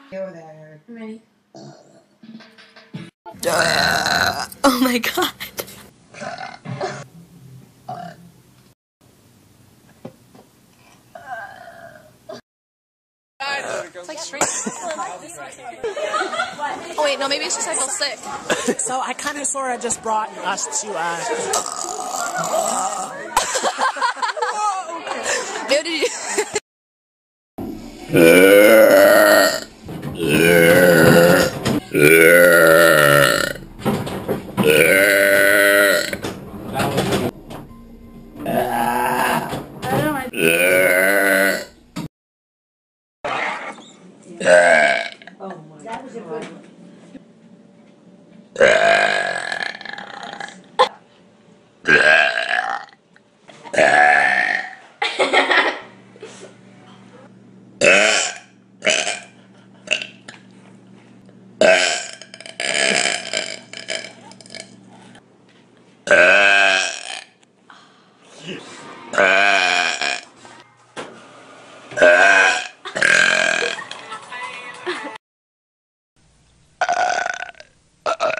Go there. I'm ready. Oh my god. It's like straight. Oh wait, no, maybe it's just I feel sick. So I kind of sort of just brought us to What did you?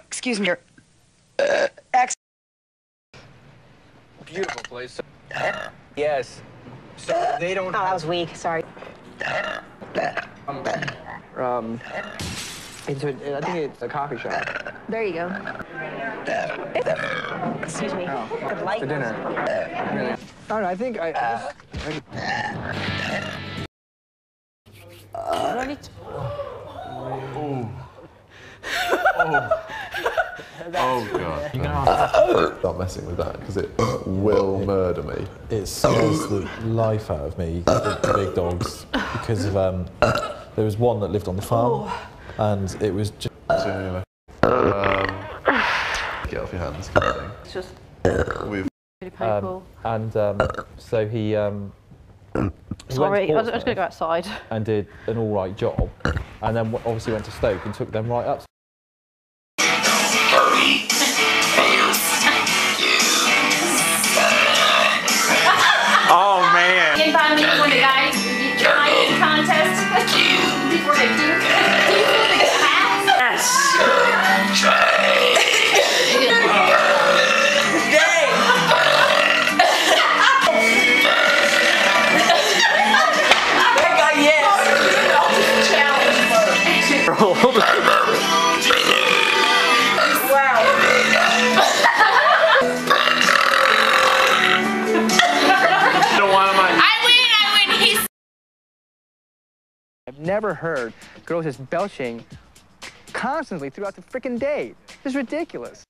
Excuse me. Beautiful place. Yes. So they don't. Oh, that was weak. Sorry. I think it's a coffee shop. There you go. Excuse me. Oh, for dinner. Really? I don't know. I think I need to... Oh god. Stop messing with that because it will murder me. It scares the life out of me, the big dogs, because of there was one that lived on the farm, and it was just. Get off your hands, kind of thing. It's just We've really painful. So he. Sorry, I was going to go outside. And did an all right job, and then obviously went to Stoke and took them right up. Oh man! In time when the guy trying contest before they do. Do you feel the cat? Yes. I've never heard girls just belching constantly throughout the freaking day. This is ridiculous.